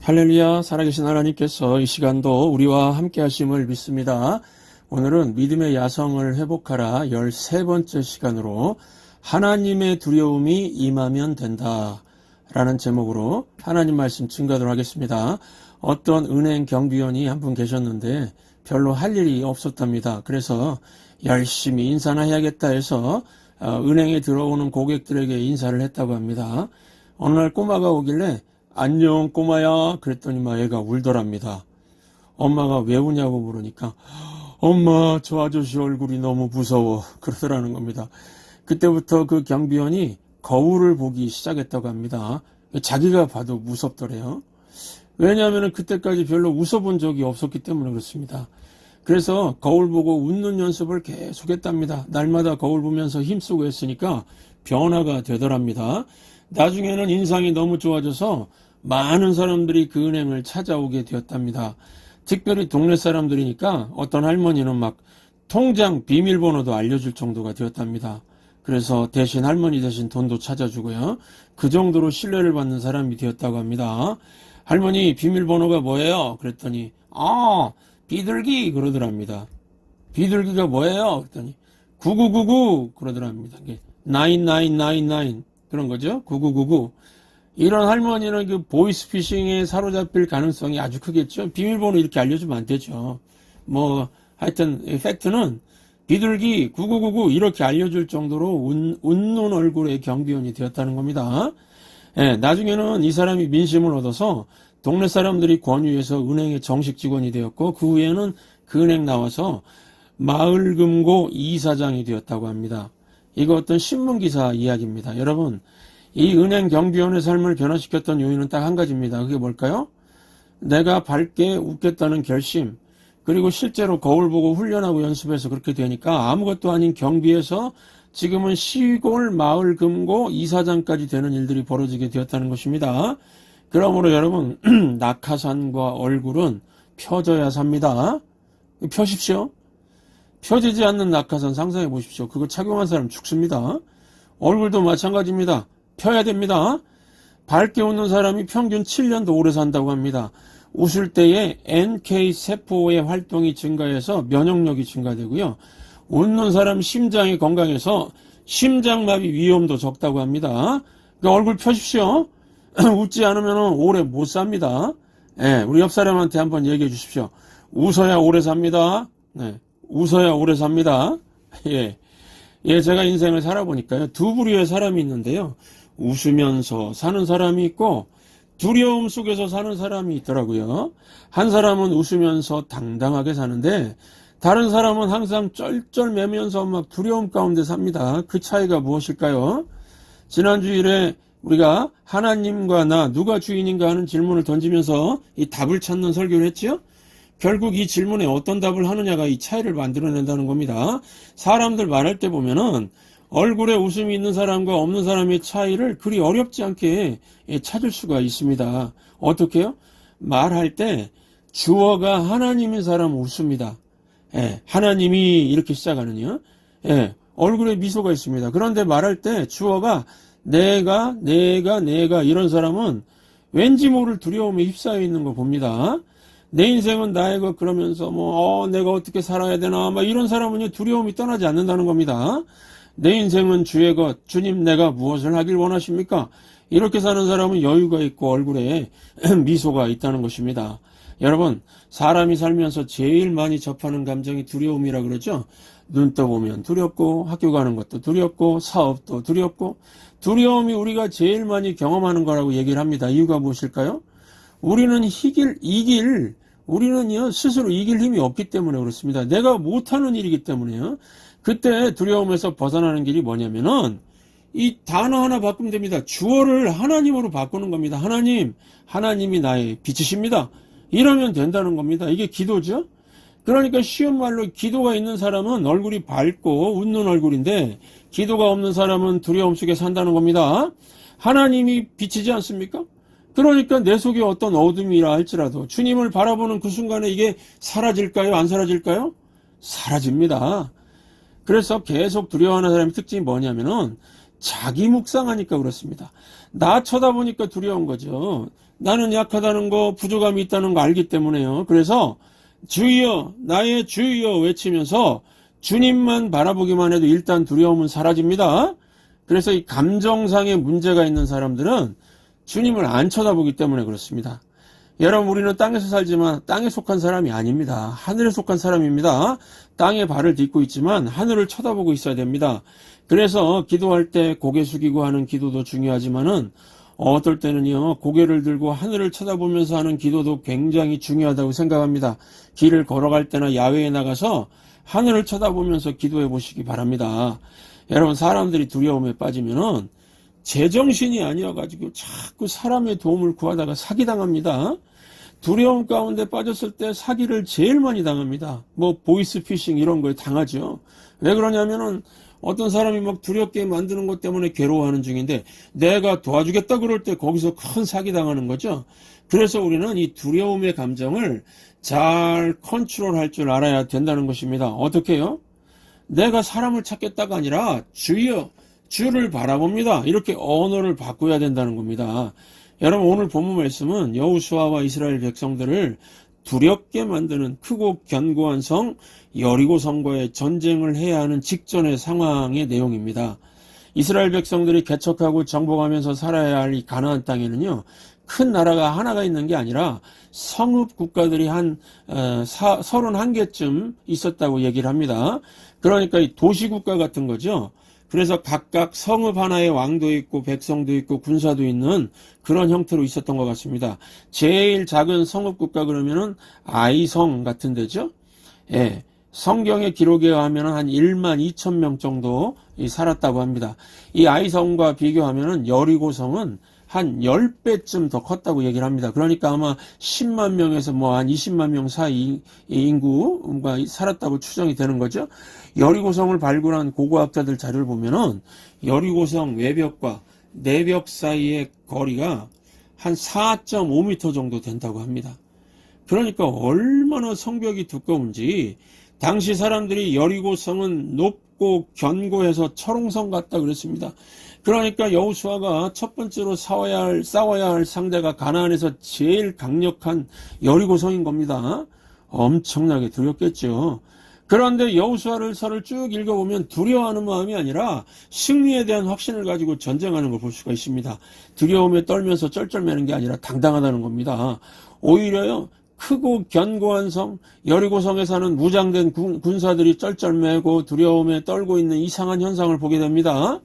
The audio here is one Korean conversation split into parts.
할렐루야, 살아계신 하나님께서 이 시간도 우리와 함께 하심을 믿습니다. 오늘은 믿음의 야성을 회복하라 13번째 시간으로 하나님의 두려움이 임하면 된다 라는 제목으로 하나님 말씀 증거하도록 하겠습니다. 어떤 은행 경비원이 한 분 계셨는데 별로 할 일이 없었답니다. 그래서 열심히 인사나 해야겠다 해서 은행에 들어오는 고객들에게 인사를 했다고 합니다. 어느 날 꼬마가 오길래 안녕 꼬마야 그랬더니 막 애가 울더랍니다. 엄마가 왜 우냐고 물으니까 엄마 저 아저씨 얼굴이 너무 무서워 그러더라는 겁니다. 그때부터 그 경비원이 거울을 보기 시작했다고 합니다. 자기가 봐도 무섭더래요. 왜냐하면 그때까지 별로 웃어본 적이 없었기 때문에 그렇습니다. 그래서 거울 보고 웃는 연습을 계속 했답니다. 날마다 거울 보면서 힘쓰고 했으니까 변화가 되더랍니다. 나중에는 인상이 너무 좋아져서 많은 사람들이 그 은행을 찾아오게 되었답니다. 특별히 동네 사람들이니까 어떤 할머니는 막 통장 비밀번호도 알려줄 정도가 되었답니다. 그래서 대신 할머니 대신 돈도 찾아주고요. 그 정도로 신뢰를 받는 사람이 되었다고 합니다. 할머니 비밀번호가 뭐예요? 그랬더니 비둘기 그러더랍니다. 비둘기가 뭐예요? 그랬더니 9999 그러더랍니다. 9999 그런 거죠. 9999. 이런 할머니는 그 보이스피싱에 사로잡힐 가능성이 아주 크겠죠. 비밀번호 이렇게 알려주면 안 되죠. 하여튼 팩트는 비둘기 9999 이렇게 알려줄 정도로 웃는 얼굴의 경비원이 되었다는 겁니다. 나중에는 이 사람이 민심을 얻어서 동네 사람들이 권유해서 은행의 정식 직원이 되었고 그 후에는 그 은행 나와서 마을금고 이사장이 되었다고 합니다. 이거 어떤 신문기사 이야기입니다. 여러분 이 은행 경비원의 삶을 변화시켰던 요인은 딱 한 가지입니다. 그게 뭘까요? 내가 밝게 웃겠다는 결심, 그리고 실제로 거울 보고 훈련하고 연습해서 그렇게 되니까 아무것도 아닌 경비에서 지금은 시골 마을 금고 이사장까지 되는 일들이 벌어지게 되었다는 것입니다. 그러므로 여러분 낙하산과 얼굴은 펴져야 삽니다. 펴십시오. 펴지지 않는 낙하산 상상해 보십시오. 그거 착용한 사람 죽습니다. 얼굴도 마찬가지입니다. 펴야 됩니다. 밝게 웃는 사람이 평균 7년도 오래 산다고 합니다. 웃을 때에 NK 세포의 활동이 증가해서 면역력이 증가되고요. 웃는 사람 심장이 건강해서 심장마비 위험도 적다고 합니다. 그러니까 얼굴 펴십시오. 웃지 않으면 오래 못 삽니다. 우리 옆 사람한테 한번 얘기해 주십시오. 웃어야 오래 삽니다. 웃어야 오래 삽니다. 제가 인생을 살아보니까요. 두 부류의 사람이 있는데요. 웃으면서 사는 사람이 있고 두려움 속에서 사는 사람이 있더라고요. 한 사람은 웃으면서 당당하게 사는데 다른 사람은 항상 쩔쩔매면서 막 두려움 가운데 삽니다. 그 차이가 무엇일까요? 지난 주일에 우리가 하나님과 나 누가 주인인가 하는 질문을 던지면서 이 답을 찾는 설교를 했지요. 결국 이 질문에 어떤 답을 하느냐가 이 차이를 만들어낸다는 겁니다. 사람들 말할 때 보면은 얼굴에 웃음이 있는 사람과 없는 사람의 차이를 그리 어렵지 않게 찾을 수가 있습니다. 어떻게요? 말할 때 주어가 하나님인 사람은 웃습니다. 하나님이 이렇게 시작하는요. 얼굴에 미소가 있습니다. 그런데 말할 때 주어가 내가 이런 사람은 왠지 모를 두려움에 휩싸여 있는 거 봅니다. 내 인생은 나의 것 그러면서 내가 어떻게 살아야 되나 이런 사람은요 두려움이 떠나지 않는다는 겁니다. 내 인생은 주의 것, 주님 내가 무엇을 하길 원하십니까? 이렇게 사는 사람은 여유가 있고 얼굴에 미소가 있다는 것입니다. 여러분 사람이 살면서 제일 많이 접하는 감정이 두려움이라 그러죠. 눈 떠보면 두렵고 학교 가는 것도 두렵고 사업도 두렵고 두려움이 우리가 제일 많이 경험하는 거라고 얘기를 합니다. 이유가 무엇일까요? 우리는 우리는요 스스로 이길 힘이 없기 때문에 그렇습니다. 내가 못하는 일이기 때문에요. 그때 두려움에서 벗어나는 길이 뭐냐면은 이 단어 하나 바꾸면 됩니다. 주어를 하나님으로 바꾸는 겁니다. 하나님이 나의 빛이십니다. 이러면 된다는 겁니다. 이게 기도죠. 그러니까 쉬운 말로 기도가 있는 사람은 얼굴이 밝고 웃는 얼굴인데 기도가 없는 사람은 두려움 속에 산다는 겁니다. 하나님이 빛이지 않습니까? 그러니까 내 속에 어떤 어둠이라 할지라도 주님을 바라보는 그 순간에 이게 사라질까요? 안 사라질까요? 사라집니다. 그래서 계속 두려워하는 사람의 특징이 뭐냐면은 자기 묵상하니까 그렇습니다. 나 쳐다보니까 두려운 거죠. 나는 약하다는 거, 부족함이 있다는 거 알기 때문에요. 그래서 주여, 나의 주여 외치면서 주님만 바라보기만 해도 일단 두려움은 사라집니다. 그래서 이 감정상의 문제가 있는 사람들은 주님을 안 쳐다보기 때문에 그렇습니다. 여러분, 우리는 땅에서 살지만 땅에 속한 사람이 아닙니다. 하늘에 속한 사람입니다. 땅에 발을 딛고 있지만 하늘을 쳐다보고 있어야 됩니다. 그래서 기도할 때 고개 숙이고 하는 기도도 중요하지만은 어떨 때는요, 고개를 들고 하늘을 쳐다보면서 하는 기도도 굉장히 중요하다고 생각합니다. 길을 걸어갈 때나 야외에 나가서 하늘을 쳐다보면서 기도해 보시기 바랍니다. 여러분, 사람들이 두려움에 빠지면은 제정신이 아니어가지고 자꾸 사람의 도움을 구하다가 사기당합니다. 두려움 가운데 빠졌을 때 사기를 제일 많이 당합니다. 뭐 보이스피싱 이런 거에 당하죠. 왜 그러냐면은 어떤 사람이 막 두렵게 만드는 것 때문에 괴로워하는 중인데 내가 도와주겠다 그럴 때 거기서 큰 사기 당하는 거죠. 그래서 우리는 이 두려움의 감정을 잘 컨트롤할 줄 알아야 된다는 것입니다. 어떻게 해요? 내가 사람을 찾겠다가 아니라 주여, 주를 바라봅니다. 이렇게 언어를 바꿔야 된다는 겁니다. 여러분, 오늘 본문 말씀은 여호수아와 이스라엘 백성들을 두렵게 만드는 크고 견고한 성 여리고성과의 전쟁을 해야 하는 직전의 상황의 내용입니다. 이스라엘 백성들이 개척하고 정복하면서 살아야 할 이 가나안 땅에는요, 큰 나라가 하나가 있는 게 아니라 성읍 국가들이 한 31개쯤 있었다고 얘기를 합니다. 그러니까 이 도시국가 같은 거죠. 그래서 각각 성읍 하나에 왕도 있고 백성도 있고 군사도 있는 그런 형태로 있었던 것 같습니다. 제일 작은 성읍 국가 그러면은 아이성 같은 데죠. 예. 성경의 기록에 의하면 한 1만 2천 명 정도 살았다고 합니다. 이 아이성과 비교하면은 여리고성은 한 10배쯤 더 컸다고 얘기를 합니다. 그러니까 아마 10만 명에서 뭐 한 20만 명 사이 인구가 살았다고 추정이 되는 거죠. 여리고성을 발굴한 고고학자들 자료를 보면은 여리고성 외벽과 내벽 사이의 거리가 한 4.5m 정도 된다고 합니다. 그러니까 얼마나 성벽이 두꺼운지 당시 사람들이 여리고성은 높고 견고해서 철옹성 같다 그랬습니다. 그러니까 여호수아가 첫 번째로 싸워야 할 상대가 가나안에서 제일 강력한 여리고성인 겁니다. 엄청나게 두렵겠죠. 그런데 여호수아서를 쭉 읽어보면 두려워하는 마음이 아니라 승리에 대한 확신을 가지고 전쟁하는 걸 볼 수가 있습니다. 두려움에 떨면서 쩔쩔매는 게 아니라 당당하다는 겁니다. 오히려요, 크고 견고한 성, 여리고성에 사는 무장된 군사들이 쩔쩔매고 두려움에 떨고 있는 이상한 현상을 보게 됩니다.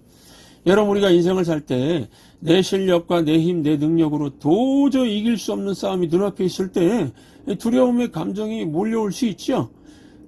여러분, 우리가 인생을 살 때 내 실력과 내 힘, 내 능력으로 도저히 이길 수 없는 싸움이 눈앞에 있을 때 두려움의 감정이 몰려올 수 있죠.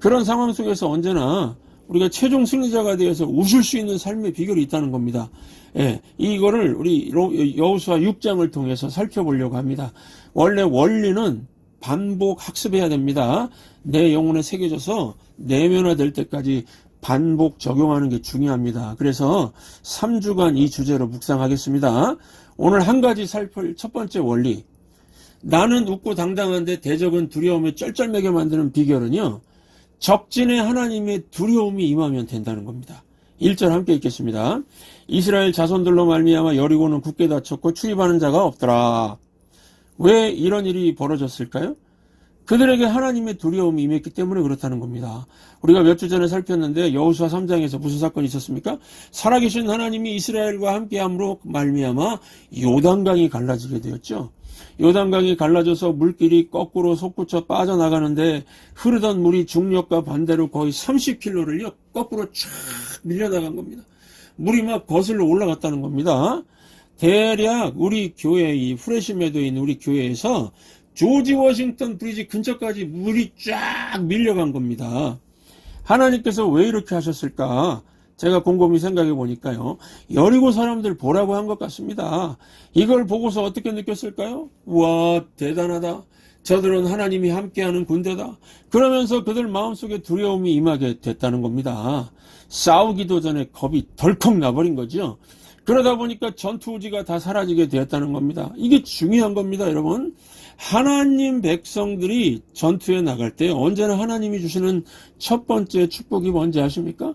그런 상황 속에서 언제나 우리가 최종 승리자가 되어서 웃을 수 있는 삶의 비결이 있다는 겁니다. 예, 이거를 우리 여호수아 6장을 통해서 살펴보려고 합니다. 원래 원리는 반복 학습해야 됩니다. 내 영혼에 새겨져서 내면화될 때까지 반복 적용하는 게 중요합니다. 그래서 3주간 이 주제로 묵상하겠습니다. 오늘 한 가지 살필 첫 번째 원리. 나는 웃고 당당한데 대적은 두려움에 쩔쩔매게 만드는 비결은요, 적진에 하나님의 두려움이 임하면 된다는 겁니다. 1절 함께 읽겠습니다. 이스라엘 자손들로 말미암아 여리고는 굳게 닫혔고 출입하는 자가 없더라. 왜 이런 일이 벌어졌을까요? 그들에게 하나님의 두려움이 임했기 때문에 그렇다는 겁니다. 우리가 몇 주 전에 살폈는데 여호수아 3장에서 무슨 사건이 있었습니까? 살아계신 하나님이 이스라엘과 함께함으로 말미암아 요단강이 갈라지게 되었죠. 요단강이 갈라져서 물길이 거꾸로 솟구쳐 빠져나가는데 흐르던 물이 중력과 반대로 거의 30km를요 거꾸로 쫙 밀려나간 겁니다. 물이 막 거슬러 올라갔다는 겁니다. 대략 우리 교회, 이 프레시메도에 있는 우리 교회에서 조지 워싱턴 브리지 근처까지 물이 쫙 밀려간 겁니다. 하나님께서 왜 이렇게 하셨을까? 제가 곰곰이 생각해 보니까요, 여리고 사람들 보라고 한 것 같습니다. 이걸 보고서 어떻게 느꼈을까요? 우와, 대단하다. 저들은 하나님이 함께하는 군대다. 그러면서 그들 마음속에 두려움이 임하게 됐다는 겁니다. 싸우기도 전에 겁이 덜컥 나버린 거죠. 그러다 보니까 전투의지가 다 사라지게 되었다는 겁니다. 이게 중요한 겁니다, 여러분. 하나님 백성들이 전투에 나갈 때 언제나 하나님이 주시는 첫 번째 축복이 뭔지 아십니까?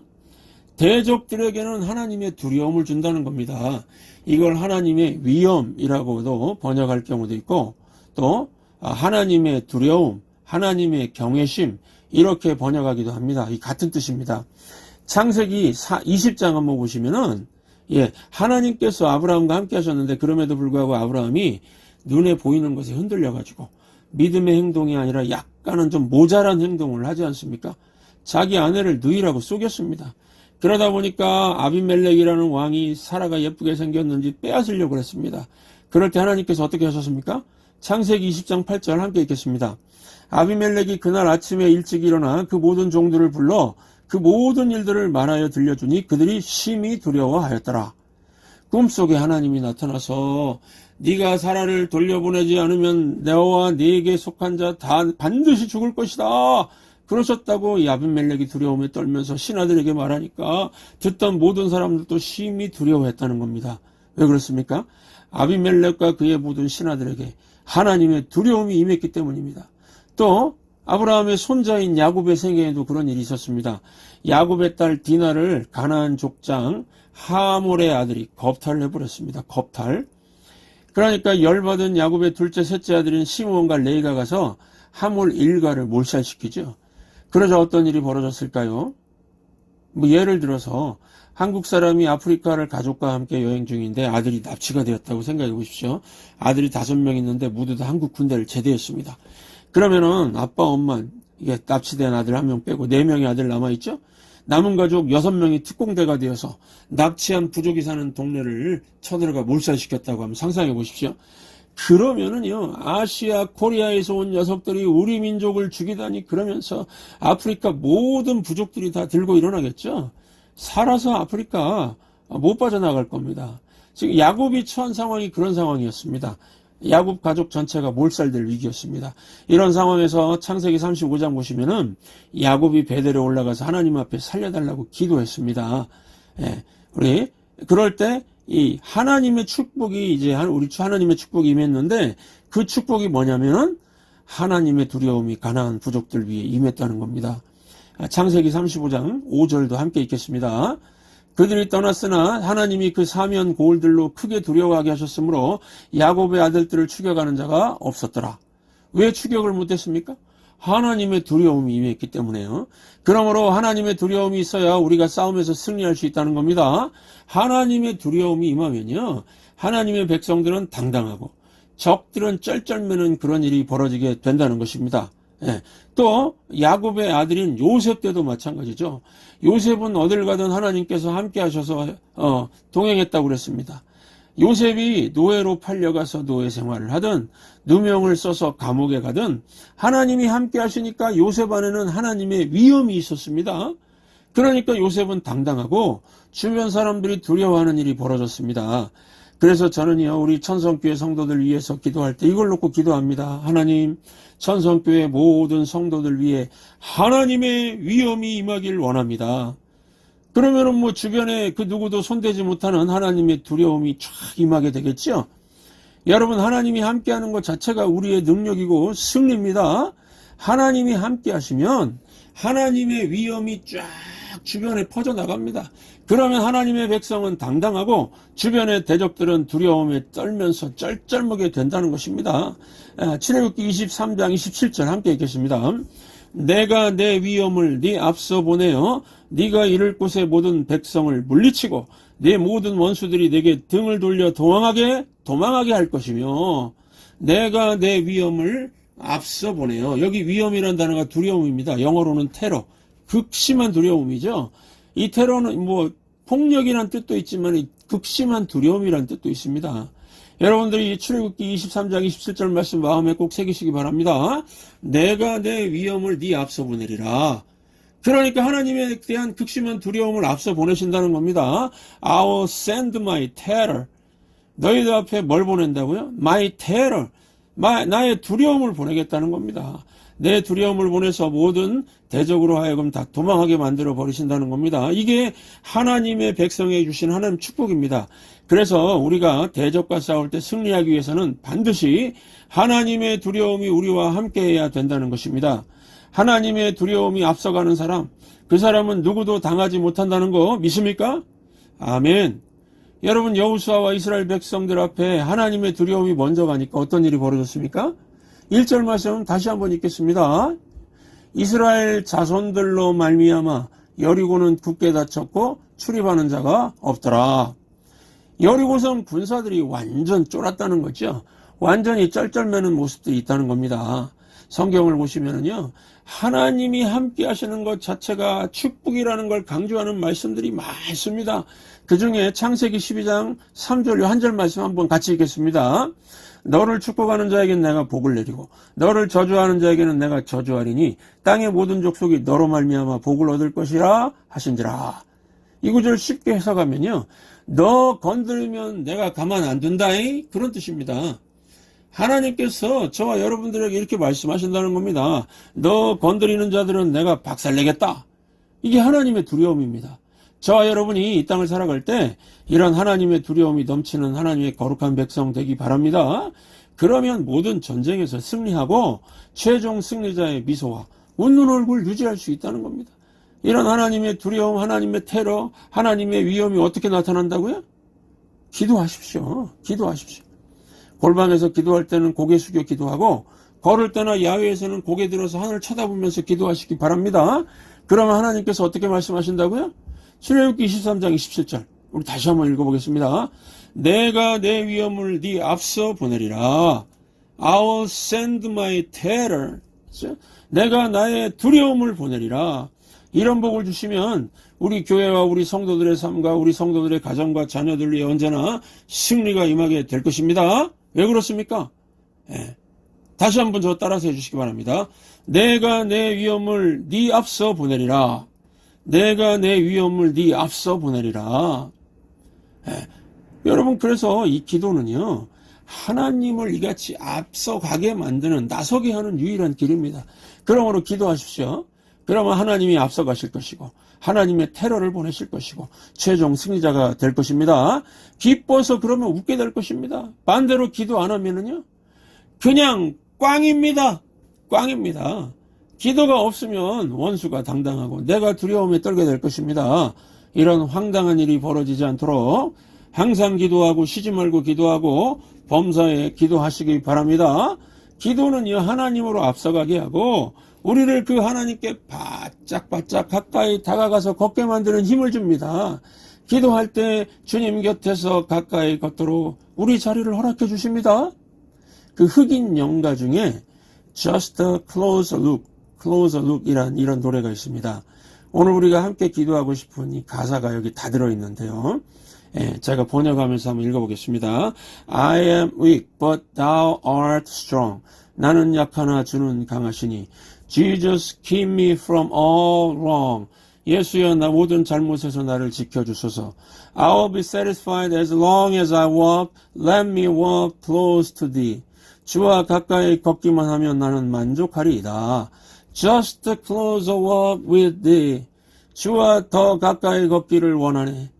대적들에게는 하나님의 두려움을 준다는 겁니다. 이걸 하나님의 위엄이라고도 번역할 경우도 있고 또 하나님의 두려움, 하나님의 경외심 이렇게 번역하기도 합니다. 이 같은 뜻입니다. 창세기 20장 한번 보시면은 하나님께서 아브라함과 함께 하셨는데 그럼에도 불구하고 아브라함이 눈에 보이는 것에 흔들려가지고 믿음의 행동이 아니라 약간은 좀 모자란 행동을 하지 않습니까? 자기 아내를 누이라고 속였습니다. 그러다 보니까 아비멜렉이라는 왕이 사라가 예쁘게 생겼는지 빼앗으려고 그랬습니다. 그럴 때 하나님께서 어떻게 하셨습니까? 창세기 20장 8절 함께 읽겠습니다. 아비멜렉이 그날 아침에 일찍 일어나 그 모든 종들을 불러 그 모든 일들을 말하여 들려주니 그들이 심히 두려워하였더라. 꿈속에 하나님이 나타나서 네가 사라를 돌려보내지 않으면 너와 네게 속한 자 다 반드시 죽을 것이다. 그러셨다고 이 아비멜렉이 두려움에 떨면서 신하들에게 말하니까 듣던 모든 사람들도 심히 두려워했다는 겁니다. 왜 그렇습니까? 아비멜렉과 그의 모든 신하들에게 하나님의 두려움이 임했기 때문입니다. 또 아브라함의 손자인 야곱의 생애에도 그런 일이 있었습니다. 야곱의 딸 디나를 가나안 족장 하몰의 아들이 겁탈을 해버렸습니다. 겁탈. 그러니까 열받은 야곱의 둘째 셋째 아들인 시므온과 레이가 가서 하몰 일가를 몰살시키죠. 그러자 어떤 일이 벌어졌을까요? 예를 들어서 한국 사람이 아프리카를 가족과 함께 여행 중인데 아들이 납치가 되었다고 생각해 보십시오. 아들이 5명 있는데 모두 다 한국 군대를 제대했습니다. 그러면은 아빠, 엄마, 이게 납치된 아들 1명 빼고 4명의 아들 남아있죠? 남은 가족 6명이 특공대가 되어서 납치한 부족이 사는 동네를 쳐들어가 몰살시켰다고 하면 상상해 보십시오. 그러면은요, 아시아, 코리아에서 온 녀석들이 우리 민족을 죽이다니 그러면서 아프리카 모든 부족들이 다 들고 일어나겠죠? 살아서 아프리카 못 빠져나갈 겁니다. 지금 야곱이 처한 상황이 그런 상황이었습니다. 야곱 가족 전체가 몰살될 위기였습니다. 이런 상황에서 창세기 35장 보시면은 야곱이 베델에 올라가서 하나님 앞에 살려달라고 기도했습니다. 우리 그럴 때 이 하나님의 축복이 이제 우리 하나님의 축복이 임했는데 그 축복이 뭐냐면은 하나님의 두려움이 가나안 부족들 위에 임했다는 겁니다. 창세기 35장 5절도 함께 읽겠습니다. 그들이 떠났으나 하나님이 그 사면 고을들로 크게 두려워하게 하셨으므로 야곱의 아들들을 추격하는 자가 없었더라. 왜 추격을 못했습니까? 하나님의 두려움이 임했기 때문에요. 그러므로 하나님의 두려움이 있어야 우리가 싸움에서 승리할 수 있다는 겁니다. 하나님의 두려움이 임하면요, 하나님의 백성들은 당당하고 적들은 쩔쩔매는 그런 일이 벌어지게 된다는 것입니다. 또 야곱의 아들인 요셉 때도 마찬가지죠. 요셉은 어딜 가든 하나님께서 함께 하셔서 동행했다고 그랬습니다. 요셉이 노예로 팔려가서 노예 생활을 하든 누명을 써서 감옥에 가든 하나님이 함께 하시니까 요셉 안에는 하나님의 위엄이 있었습니다. 그러니까 요셉은 당당하고 주변 사람들이 두려워하는 일이 벌어졌습니다. 그래서 저는요, 우리 천성교회 성도들 위해서 기도할 때 이걸 놓고 기도합니다. 하나님, 천성교회 모든 성도들 위해 하나님의 위엄이 임하길 원합니다. 그러면은 뭐 주변에 그 누구도 손대지 못하는 하나님의 두려움이 쫙 임하게 되겠죠. 여러분, 하나님이 함께하는 것 자체가 우리의 능력이고 승리입니다. 하나님이 함께 하시면 하나님의 위엄이 쫙 주변에 퍼져나갑니다. 그러면 하나님의 백성은 당당하고 주변의 대적들은 두려움에 떨면서 쩔쩔매게 된다는 것입니다. 출애굽기 23장 27절 함께 읽겠습니다. 내가 내 위엄을 네 앞서 보내어 네가 이를 곳의 모든 백성을 물리치고 네 모든 원수들이 네게 등을 돌려 도망하게 할 것이며 내가 내 위엄을 앞서 보내요. 여기 위엄이라는 단어가 두려움입니다. 영어로는 테러, 극심한 두려움이죠. 이 테러는 뭐 폭력이란 뜻도 있지만 극심한 두려움이란 뜻도 있습니다. 여러분들이 출애굽기 23장 27절 말씀 마음에 꼭 새기시기 바랍니다. 내가 내 위엄을 네 앞서 보내리라. 그러니까 하나님에 대한 극심한 두려움을 앞서 보내신다는 겁니다. I will send my terror. 너희들 앞에 뭘 보낸다고요? My terror. 나의 두려움을 보내겠다는 겁니다. 내 두려움을 보내서 모든 대적으로 하여금 다 도망하게 만들어 버리신다는 겁니다. 이게 하나님의 백성에게 주신 하나님 축복입니다. 그래서 우리가 대적과 싸울 때 승리하기 위해서는 반드시 하나님의 두려움이 우리와 함께해야 된다는 것입니다. 하나님의 두려움이 앞서가는 사람, 그 사람은 누구도 당하지 못한다는 거 믿습니까? 아멘. 여러분, 여호수아와 이스라엘 백성들 앞에 하나님의 두려움이 먼저 가니까 어떤 일이 벌어졌습니까? 1절 말씀 다시 한번 읽겠습니다. 이스라엘 자손들로 말미암아 여리고는 굳게 닫혔고 출입하는 자가 없더라. 여리고성 군사들이 완전 쫄았다는 거죠. 완전히 쩔쩔매는 모습들이 있다는 겁니다. 성경을 보시면은요, 하나님이 함께 하시는 것 자체가 축복이라는 걸 강조하는 말씀들이 많습니다. 그 중에 창세기 12장 3절 한 절 말씀 한번 같이 읽겠습니다. 너를 축복하는 자에게는 내가 복을 내리고 너를 저주하는 자에게는 내가 저주하리니 땅의 모든 족속이 너로 말미암아 복을 얻을 것이라 하신지라. 이 구절 쉽게 해석하면요, 너 건드리면 내가 가만 안 둔다이, 그런 뜻입니다. 하나님께서 저와 여러분들에게 이렇게 말씀하신다는 겁니다. 너 건드리는 자들은 내가 박살내겠다. 이게 하나님의 두려움입니다. 저와 여러분이 이 땅을 살아갈 때 이런 하나님의 두려움이 넘치는 하나님의 거룩한 백성 되기 바랍니다. 그러면 모든 전쟁에서 승리하고 최종 승리자의 미소와 웃는 얼굴 유지할 수 있다는 겁니다. 이런 하나님의 두려움, 하나님의 테러, 하나님의 위험이 어떻게 나타난다고요? 기도하십시오. 기도하십시오. 골방에서 기도할 때는 고개 숙여 기도하고, 걸을 때나 야외에서는 고개 들어서 하늘 쳐다보면서 기도하시기 바랍니다. 그러면 하나님께서 어떻게 말씀하신다고요? 출애굽기 23장 27절 우리 다시 한번 읽어보겠습니다. 내가 내 위험을 네 앞서 보내리라. I will send my terror. 내가 나의 두려움을 보내리라. 이런 복을 주시면 우리 교회와 우리 성도들의 삶과 우리 성도들의 가정과 자녀들이 언제나 승리가 임하게 될 것입니다. 왜 그렇습니까? 다시 한번 저 따라서 해주시기 바랍니다. 내가 내 위험을 네 앞서 보내리라. 내가 내 위험을 네 앞서 보내리라. 여러분, 그래서 이 기도는요, 하나님을 이같이 앞서가게 만드는, 나서게 하는 유일한 길입니다. 그러므로 기도하십시오. 그러면 하나님이 앞서가실 것이고 하나님의 테러를 보내실 것이고 최종 승리자가 될 것입니다. 기뻐서 그러면 웃게 될 것입니다. 반대로 기도 안 하면은요, 그냥 꽝입니다. 꽝입니다. 기도가 없으면 원수가 당당하고 내가 두려움에 떨게 될 것입니다. 이런 황당한 일이 벌어지지 않도록 항상 기도하고 쉬지 말고 기도하고 범사에 기도하시기 바랍니다. 기도는요, 하나님으로 앞서가게 하고 우리를 그 하나님께 바짝바짝 가까이 다가가서 걷게 만드는 힘을 줍니다. 기도할 때 주님 곁에서 가까이 걷도록 우리 자리를 허락해 주십니다. 그 흑인 영가 중에 Just a Closer Look 이런 노래가 있습니다. 오늘 우리가 함께 기도하고 싶은 이 가사가 여기 다 들어있는데요. 제가 번역하면서 한번 읽어보겠습니다. I am weak, but thou art strong. 나는 약하나 주는 강하시니. Jesus, keep me from all wrong. 예수여, 나 모든 잘못에서 나를 지켜주소서. I will be satisfied as long as I walk. Let me walk close to thee. 주와 가까이 걷기만 하면 나는 만족하리이다. Just a closer walk with thee. 주와 더 가까이 걷기를 원하네.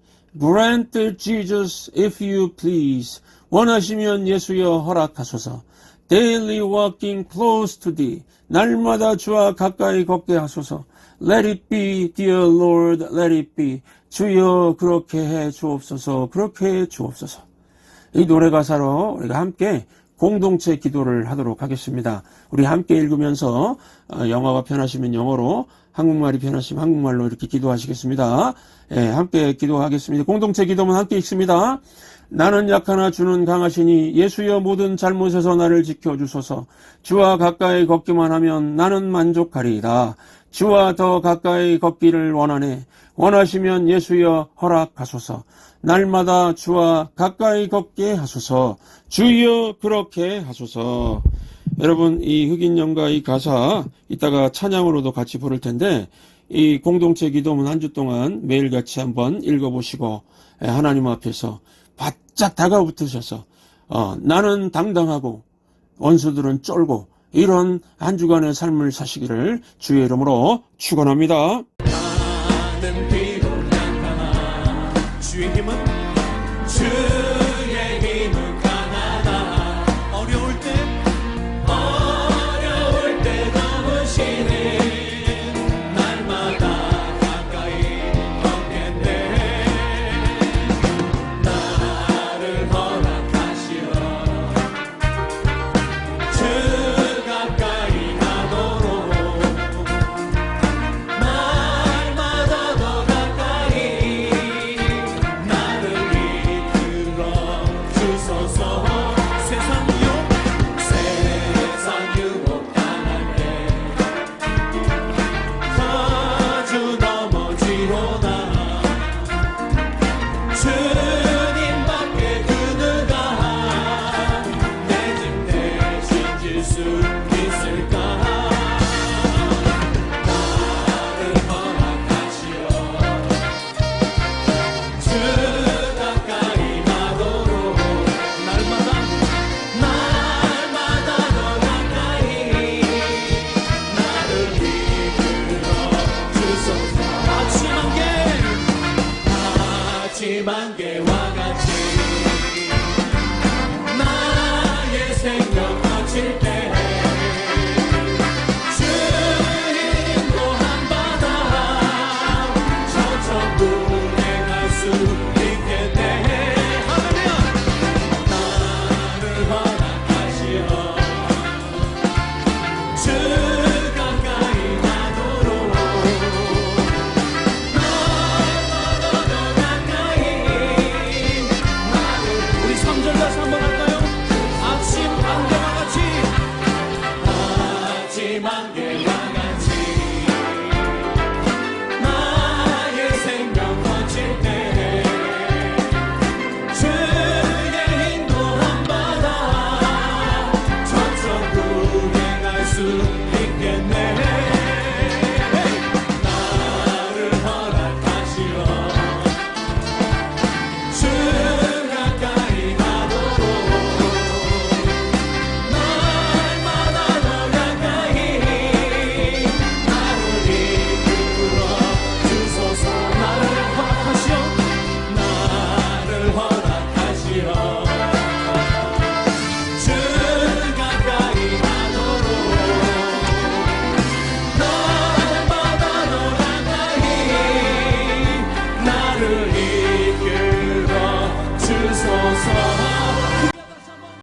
Grant Jesus if you please. 원하시면 예수여 허락하소서. Daily walking close to thee. 날마다 주와 가까이 걷게 하소서. Let it be, dear Lord, let it be. 주여 그렇게 해 주옵소서. 그렇게 해 주옵소서. 이 노래 가사로 우리가 함께 공동체 기도를 하도록 하겠습니다. 우리 함께 읽으면서 영어가 편하시면 영어로, 한국말이 편하시면 한국말로 이렇게 기도하시겠습니다. 함께 기도하겠습니다. 공동체 기도문 함께 읽습니다. 나는 약하나 주는 강하시니 예수여 모든 잘못에서 나를 지켜주소서. 주와 가까이 걷기만 하면 나는 만족하리이다. 주와 더 가까이 걷기를 원하네. 원하시면 예수여 허락하소서. 날마다 주와 가까이 걷게 하소서. 주여 그렇게 하소서. 여러분, 이 흑인 영가 이 가사 이따가 찬양으로도 같이 부를 텐데, 이 공동체 기도문 한 주 동안 매일같이 한번 읽어보시고 하나님 앞에서 바짝 다가붙으셔서 나는 당당하고 원수들은 쫄고 이런 한 주간의 삶을 사시기를 주의 이름으로 축원합니다. 나는 비록 약하나 주의 힘은 강하다. 어려울 때 넘으시네. 수